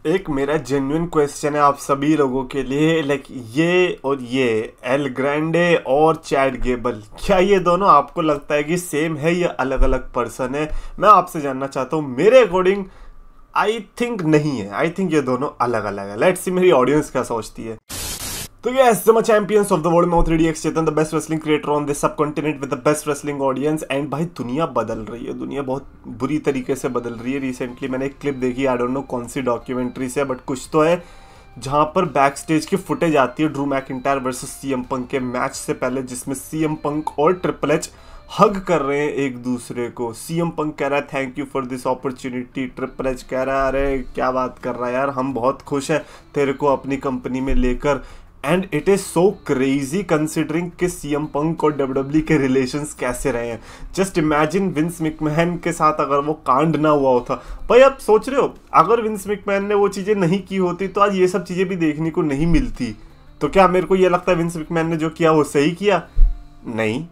एक मेरा genuine question है आप सभी लोगों के लिए, लाइक ये एल ग्रैंडे और चैड गेबल, क्या ये दोनों आपको लगता है कि सेम है या अलग अलग पर्सन है? मैं आपसे जानना चाहता हूँ। मेरे अकॉर्डिंग आई थिंक नहीं है, आई थिंक ये दोनों अलग अलग है। लेट्स सी मेरी ऑडियंस क्या सोचती है। तो yes, the champions of the world में 3DX Chetan, the best wrestling creator on this subcontinent with the best wrestling audience। And भाई दुनिया बदल रही है, दुनिया बहुत बुरी तरीके से बदल रही है। रिसेंटली मैंने एक क्लिप देखी, आई डोंट नो कौन सी डॉक्यूमेंट्री से, बट कुछ तो है जहां पर बैक स्टेज की फुटेज आती है ड्रू मैकिंटायर वर्सेस सीएम पंक के मैच से पहले, जिसमें सीएम पंक और ट्रिपल एच हग कर रहे हैं एक दूसरे को। सीएम पंक कह रहा है thank you for this opportunity, triple H कह रहा है अरे क्या बात कर रहा है यार, हम बहुत खुश है तेरे को अपनी कंपनी में लेकर। And it is so crazy considering कि सीएम पंक और डब्ल्यूडब्ल्यू के रिलेशंस कैसे रहे हैं। जस्ट इमेजिन विंस मैकमैन के साथ अगर वो कांड ना हुआ होता। भाई आप सोच रहे हो अगर विंस मैकमैन ने वो चीजें नहीं की होती तो आज ये सब चीजें भी देखने को नहीं मिलती। तो क्या मेरे को ये लगता है विंस मैकमैन ने जो किया वो सही किया? नहीं,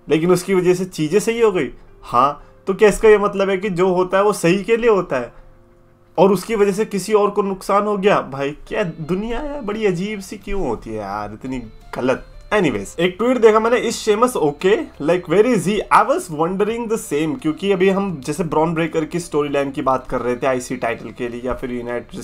लेकिन उसकी वजह से चीजें सही हो गई। हाँ, तो क्या इसका ये मतलब है कि जो होता है वो सही के लिए होता है और उसकी वजह से किसी और को नुकसान हो गया? भाई क्या दुनिया है, बड़ी अजीब सी क्यों होती है यार, इतनी गलत। एनीवेज, एक ट्वीट देखा मैंने, इस Sheamus okay like where is he? I was wondering the same, क्योंकि अभी हम जैसे ब्रॉन ब्रेकर की स्टोरी लाइन की बात कर रहे थे आईसी टाइटल के लिए या फिर यूनाइटेड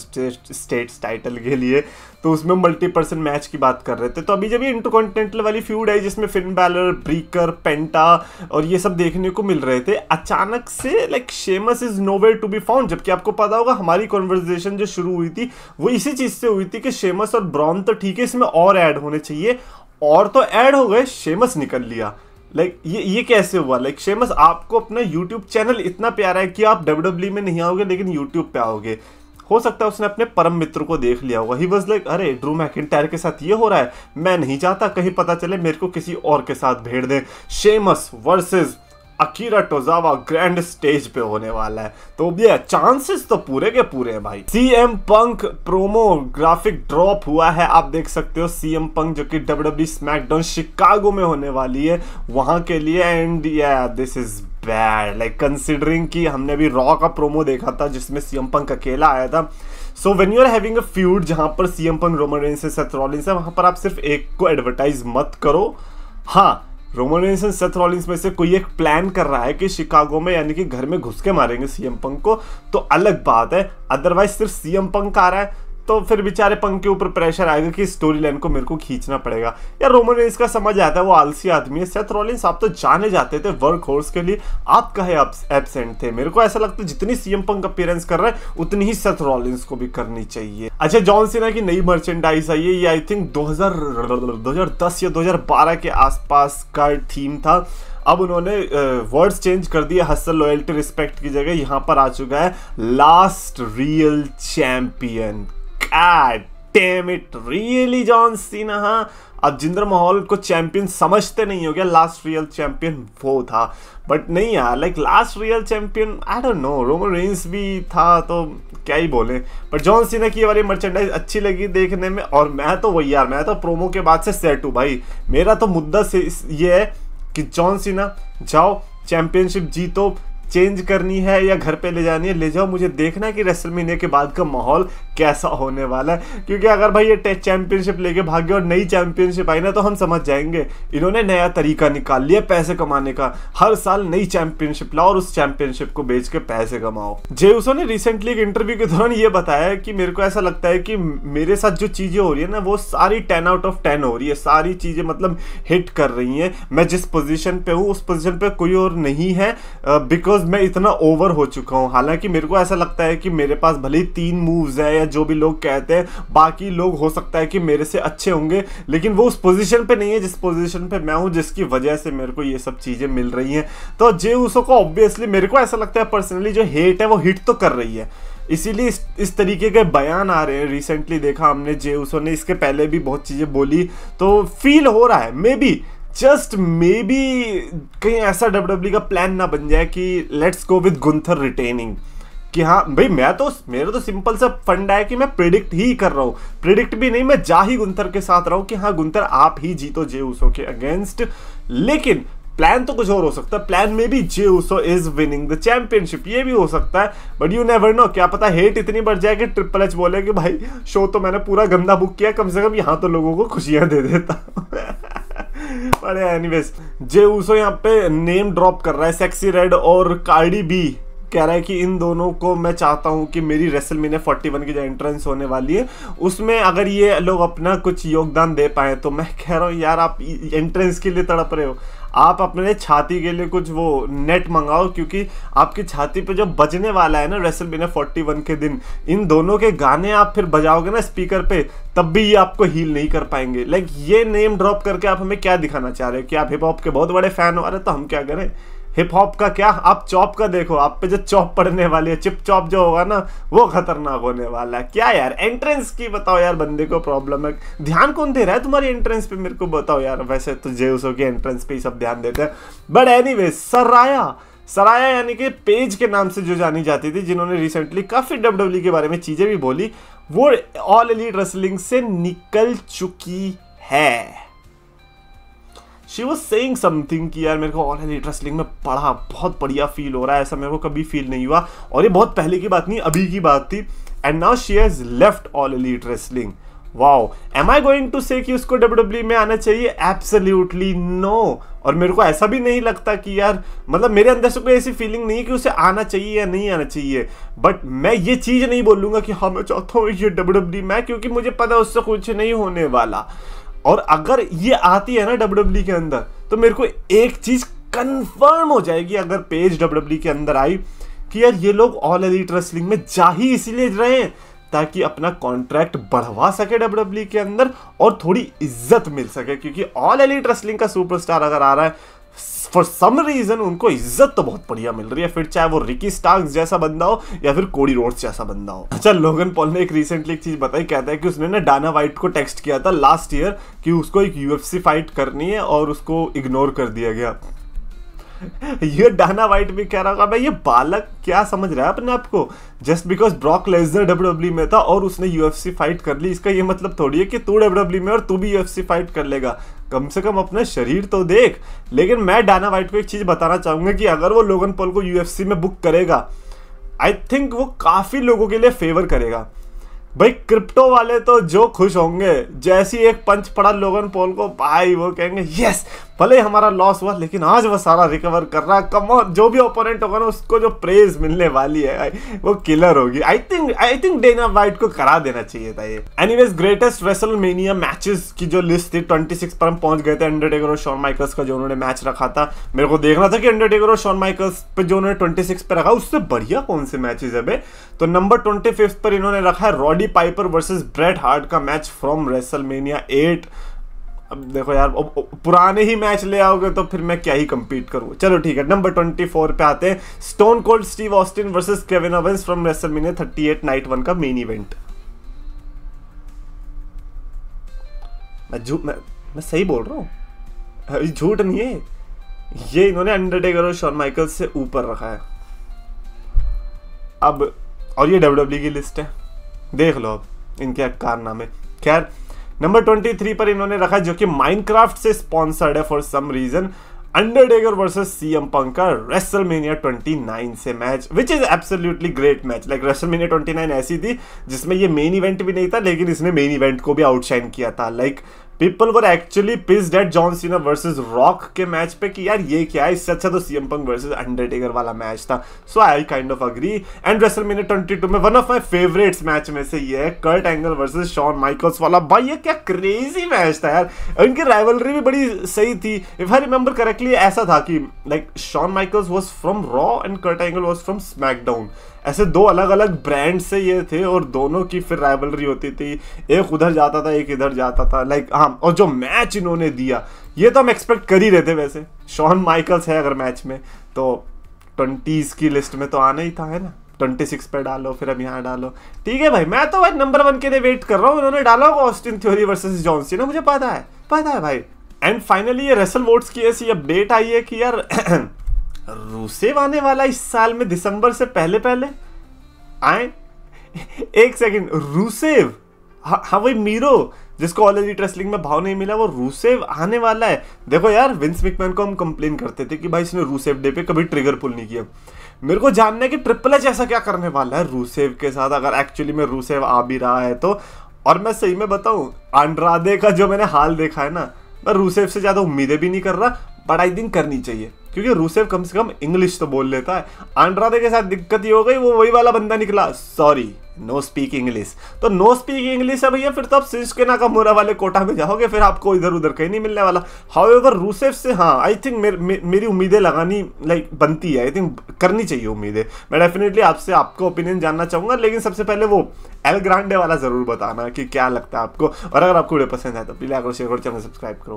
स्टेट्स टाइटल के लिए, तो उसमें मल्टी पर्सन मैच की बात कर रहे थे। तो अभी जब ये इंटरकॉन्टिनेंटल वाली फ्यूड है जिसमें फिन बैलर, ब्रीकर, पेंटा और ये सब देखने को मिल रहे थे, अचानक से like Sheamus is nowhere to be found. जबकि आपको पता होगा हमारी कॉन्वर्सेशन जो शुरू हुई थी वो इसी चीज से हुई थी कि शेमस और ब्रॉन तो ठीक है, इसमें और ऐड होने चाहिए, और तो ऐड हो गए, शेमस निकल लिया। लाइक ये कैसे हुआ? लाइक शेमस, आपको अपना यूट्यूब चैनल इतना प्यारा है कि आप डब्ल्यूडब्ल्यू में नहीं आओगे लेकिन यूट्यूब पे आओगे। हो सकता है उसने अपने परम मित्र को देख लिया होगा। ही वाज लाइक अरे ड्रू मैकिंटायर के साथ ये हो रहा है, मैं नहीं चाहता कहीं पता चले मेरे को किसी और के साथ भेड़ दे। Sheamus versus Akira Tozawa grand stage पे होने वाला है, तो ये चांसेस तो पूरे के पूरे हैं भाई। CM Punk promo graphic drop हुआ है, आप देख सकते हो सीएम पंक जो कि डब्ल्यूडब्ल्यू स्मैकडाउन शिकागो में होने वाली है वहां के लिए। एंड या this is bad like considering कि हमने अभी रॉ का प्रोमो देखा था जिसमें सीएम पंक अकेला आया था। So when you are having a feud जहां पर सीएम पंक, रोमन रेंस से सेथ रॉलिंस है, वहां पर आप सिर्फ एक को एडवर्टाइज मत करो। हाँ, रोमन रेंस और सेथ रॉलिंस में से कोई एक प्लान कर रहा है कि शिकागो में यानी कि घर में घुस के मारेंगे सीएम पंक को, तो अलग बात है। अदरवाइज सिर्फ सीएम पंक आ रहा है तो फिर बेचारे पंक के ऊपर प्रेशर आएगा कि स्टोरी लाइन को मेरे को खींचना पड़ेगा। यार रोमन रेंस का समझ आता है, वो आलसी आदमी है। सेथ रॉलिंस आप तो जाने जाते थे वर्क होर्स के लिए, आप कहे एब्सेंट थे? मेरे को ऐसा लगता है जितनी सीएम पंक अपीयरेंस कर रहा है उतनी ही सेथ रॉलिंस को भी करनी चाहिए। अच्छा, जॉन सीना की नई मर्चेंडाइज आई है, ये आई थिंक 2010 या 2012 के आसपास का थीम था। अब उन्होंने वर्ड्स चेंज कर दिए, हसल लॉयल्टी रिस्पेक्ट की जगह यहाँ पर आ चुका है last real champion. God damn it, really John Cena? हाँ, अब जिंदर महल को चैंपियन समझते नहीं हो गया, लास्ट रियल चैंपियन वो था। बट नहीं यार, like last real champion I don't know, Roman Reigns भी था तो क्या ही बोले। बट जॉन सीना की ये वाली मर्चेंडाइज अच्छी लगी देखने में, और मैं तो वही यार, मैं तो प्रोमो के बाद से सेट हूँ भाई। मेरा तो मुद्दा से ये है कि जॉन सीना जाओ चैंपियनशिप जीतो, चेंज करनी है या घर पे ले जानी है ले जाओ, मुझे देखना है कि रेसलमेनिया के बाद का माहौल कैसा होने वाला है। क्योंकि अगर भाई ये चैंपियनशिप लेके भाग गए और नई चैंपियनशिप आई ना तो हम समझ जाएंगे इन्होंने नया तरीका निकाल लिया पैसे कमाने का। हर साल नई चैंपियनशिप लाओ और उस चैंपियनशिप को बेच के पैसे कमाओ। जे उसो ने रिसेंटली एक इंटरव्यू के दौरान ये बताया कि मेरे को ऐसा लगता है कि मेरे साथ जो चीजें हो रही है ना वो सारी 10 out of 10 हो रही है, सारी चीजें मतलब हिट कर रही हैं। मैं जिस पोजीशन पे हूँ उस पोजीशन पे कोई और नहीं है, बिकॉज मैं इतना ओवर हो चुका हूं। हालांकि मेरे को ऐसा लगता है कि मेरे पास भले ही 3 मूव्स है या जो भी लोग कहते हैं, बाकी लोग हो सकता है कि मेरे से अच्छे होंगे, लेकिन वो उस पोजीशन पे नहीं है जिस पोजीशन पे मैं हूं, जिसकी वजह से मेरे को ये सब चीजें मिल रही हैं। तो जे उसो को ऑब्वियसली मेरे को ऐसा लगता है पर्सनली जो हेट है वो हिट तो कर रही है, इसीलिए इस तरीके के बयान आ रहे हैं। रिसेंटली देखा हमने जे उसो ने, इसके पहले भी बहुत चीजें बोली, तो फील हो रहा है may be just may be कहीं ऐसा डब्ल्यूडब्ल्यू का प्लान ना बन जाए कि let's go with Gunther retaining. कि हाँ भाई मेरा तो सिंपल सा फंडा है कि मैं प्रिडिक्ट ही कर रहा हूँ, प्रिडिक्ट भी नहीं, मैं जा ही गुंथर के साथ रहा हूँ कि हाँ गुंथर आप ही जीतो जे उसो के अगेंस्ट। लेकिन प्लान तो कुछ और हो सकता है, प्लान में भी जे उसो इज विनिंग द चैंपियनशिप, ये भी हो सकता है, बट यू नेवर नो, क्या पता हेट इतनी बढ़ जाए कि ट्रिपल एच बोले कि भाई शो तो मैंने पूरा गंदा बुक किया, कम से कम यहाँ तो लोगों को खुशियां दे देता। बट एनीवेज, जे उसो यहाँ पे नेम ड्रॉप कर रहा है सेक्सी रेड और कार्डी बी, कह रहा है कि इन दोनों को मैं चाहता हूं कि मेरी रेसलमेनिया 41 की जो एंट्रेंस होने वाली है उसमें अगर ये लोग अपना कुछ योगदान दे पाए। तो मैं कह रहा हूं यार, आप एंट्रेंस के लिए तड़प रहे हो, आप अपने छाती के लिए कुछ वो नेट मंगाओ, क्योंकि आपकी छाती पे जो बजने वाला है ना रेसलमेनिया 41 के दिन, इन दोनों के गाने आप फिर बजाओगे ना स्पीकर पे, तब भी ये आपको हील नहीं कर पाएंगे। लाइक ये नेम ड्रॉप करके आप हमें क्या दिखाना चाह रहे हो कि आप हिप हॉप के बहुत बड़े फैन हो? अरे तो हम क्या करें, हिप हॉप का क्या, आप चॉप का देखो, आप पे जो चॉप पड़ने वाली है, चिप चॉप जो होगा ना वो खतरनाक होने वाला है। क्या यार एंट्रेंस की बताओ यार, बंदे को प्रॉब्लम है, ध्यान कौन दे रहा है तुम्हारी एंट्रेंस पे, मेरे को बताओ यार। वैसे तो जे उसो की एंट्रेंस पे ही सब ध्यान देते हैं, बट एनीवे सराया यानी कि पेज के नाम से जो जानी जाती थी, जिन्होंने रिसेंटली काफी डब्ल्यूडब्ल्यूई के बारे में चीजें भी बोली, वो ऑल एलीट रेसलिंग से निकल चुकी है। शी वॉज सेइंग समथिंग कि यार मेरे को ऑल एलीट रेसलिंग में पढ़ा बहुत बढ़िया फील हो रहा है, ऐसा मेरे को कभी फील नहीं हुआ, और ये बहुत पहले की बात नहीं, अभी की बात थी। And now she has left All Elite Wrestling. Wow, am I going to say कि उसको डब्ल्यूडब्ल्यूई में आना चाहिए? Absolutely no. और मेरे को ऐसा भी नहीं लगता कि यार, मतलब मेरे अंदर से कोई ऐसी फीलिंग नहीं है कि उसे आना चाहिए या नहीं आना चाहिए, बट मैं ये चीज नहीं बोलूंगा कि हाँ मैं चाहता हूँ ये डब्ल्यूडब्ल्यूई में, क्योंकि मुझे पता है उससे कुछ नहीं होने वाला। और अगर ये आती है ना डब्ल्यूडब्ल्यूई के अंदर, तो मेरे को एक चीज कंफर्म हो जाएगी अगर पेज डब्ल्यूडब्ल्यूई के अंदर आई, कि यार ये लोग ऑल एलीट रेसलिंग में जा ही इसीलिए रहे हैं ताकि अपना कॉन्ट्रैक्ट बढ़वा सके डब्ल्यूडब्ल्यूई के अंदर और थोड़ी इज्जत मिल सके, क्योंकि ऑल एलीट रेसलिंग का सुपरस्टार अगर आ रहा है फॉर सम रीजन उनको इज्जत तो बहुत बढ़िया मिल रही है, फिर चाहे वो रिकी स्टार्क्स जैसा बंदा हो या फिर कोडी रोड्स जैसा बंदा हो। अच्छा, लोगन पॉल ने एक रिसेंटली एक चीज बताई, कहता है कि उसने ना डाना वाइट को टेक्स्ट किया था लास्ट ईयर कि उसको एक यूएफसी फाइट करनी है और उसको इग्नोर कर दिया गया। ये डाना वाइट भी कह रहा था भाई ये बालक क्या समझ रहा है अपने आप को, just because Brock Lesnar WWE में था और उसने यूएफसी फाइट कर ली, इसका ये मतलब थोड़ी है कि तू डब्ल्यूडब्ल्यूई में और तू भी यूएफसी फाइट कर लेगा, कम से कम अपना शरीर तो देख। लेकिन मैं डाना वाइट को एक चीज बताना चाहूंगा कि अगर वो लोगन पॉल को यूएफसी में बुक करेगा, आई थिंक वो काफी लोगों के लिए फेवर करेगा। भाई क्रिप्टो वाले तो जो खुश होंगे, जैसी एक पंच पड़ा लोगन पॉल को, भाई वो कहेंगे यस, भले हमारा लॉस हुआ लेकिन आज वो सारा रिकवर कर रहा है, कम ऑन, जो भी ओपोनेंट होगा ना उसको जो प्रेज मिलने वाली है वो किलर होगी। आई थिंक डाना वाइट को करा देना चाहिए था ये। एनीवेज, ग्रेटेस्ट रेसलमेनिया मैचेस की जो लिस्ट थी 26 पर हम पहुंच गए थे। अंडरटेकर और शॉन माइकल्स का जो उन्होंने मैच रखा था, मेरे को देखना था कि अंडरटेकर और शॉन माइकल्स पे जो उन्होंने 26 पे रखा उससे बढ़िया कौन से मैचेस है बे। तो नंबर 25 पर इन्होंने रखा है rowdy Piper versus Bret Hart का मैच फ्रॉम रेसलमेनिया 8। अब देखो यार, पुराने ही मैच ले आओगे तो फिर मैं क्या ही कंपीट करूं। चलो ठीक है, नंबर 24 पे आते हैं, stone cold Steve Austin versus Kevin Owens from WrestleMania 38 night 1 का मेन इवेंट। मैं सही बोल रहा हूं, झूठ नहीं है ये, इन्होंने अंडरटेकर और शॉन माइकल्स से ऊपर रखा है। अब और ये डब्ल्यूडब्ल्यूई की लिस्ट है, देख लो अब इनके कारनामे। खैर, नंबर 23 पर इन्होंने रखा जो कि माइनक्राफ्ट से स्पॉन्सर्ड है for some reason, Undertaker versus CM Punk का रेसलमेनिया 29 से match, which is absolutely great match. Like WrestleMania 29 ऐसी थी जिसमें ये मेन इवेंट भी नहीं था, लेकिन इसने मेन इवेंट को भी आउटशाइन किया था। Like people were actually pissed at John Cena versus Rock के मैच पे कि यार ये क्या है, इससे अच्छा तो सीएम पंक वर्सेस अंडरटेकर वाला मैच था। So I kind of agree. And WrestleMania 22 में one of my favourites match में से ये है Kurt Angle versus Shawn Michaels वाला। भाई ये क्या क्रेजी मैच था यार, इनकी राइवलरी भी बड़ी सही थी। इफ आई रिमेंबर करेक्टली ऐसा था कि like Shawn Michaels was from Raw and Kurt Angle was from SmackDown, ऐसे दो अलग अलग ब्रांड से ये थे और दोनों की फिर राइवलरी होती थी, एक उधर जाता था एक इधर जाता था। लाइक हाँ, और जो मैच इन्होंने दिया ये तो हम एक्सपेक्ट कर ही रहे थे। वैसे शॉन माइकल्स है अगर मैच में तो 20s की लिस्ट में तो आना ही था, है ना। 26 पे डालो, फिर अब यहाँ डालो, ठीक है भाई। मैं तो भाई नंबर 1 के लिए वेट कर रहा हूँ, उन्होंने डाला होगा Austin theory versus John Cena, मुझे पता है भाई। एंड फाइनली ये रेसल वोट्स की ऐसी अपडेट आई है कि यार रूसेव आने वाला इस साल में दिसंबर से पहले आए। एक सेकंड, रूसेव हाँ हाँ, वही मीरो जिसको ऑल एलिट रेसलिंग में भाव नहीं मिला, वो रूसेव आने वाला है। देखो यार, विंस मैकमैन को हम कंप्लेन करते थे कि भाई इसने रूसेव डे पे कभी ट्रिगर पुल नहीं किया। मेरे को जानना है कि ट्रिपल एच ऐसा क्या करने वाला है रूसेव के साथ, अगर एक्चुअली में रूसेव आ भी रहा है तो। और मैं सही में बताऊं, आंड्रादे का जो मैंने हाल देखा है ना, मैं रूसेव से ज्यादा उम्मीदें भी नहीं कर रहा, बट आई थिंक करनी चाहिए, क्योंकि रूसेव कम से कम इंग्लिश तो बोल लेता है। आंड्रादे के साथ दिक्कत ही हो गई, वो वही वाला बंदा निकला, सॉरी नो स्पीक इंग्लिश। तो नो स्पीक इंग्लिश है भैया, फिर तो आप शिंसुके नाकामुरा वाले कोटा में जाओगे, फिर आपको इधर उधर कहीं नहीं मिलने वाला। हाउएवर रूसेव से हाँ आई थिंक मेरी उम्मीदें लगानी लाइक बनती है, आई थिंक करनी चाहिए उम्मीदें। मैं डेफिनेटली आपसे आपका ओपिनियन जानना चाहूंगा, लेकिन सबसे पहले वो एल ग्रांडे वाला जरूर बताना कि क्या लगता है आपको। और अगर आपको वीडियो पसंद है तो प्लीज लाइक और शेयर और चैनल सब्सक्राइब करो।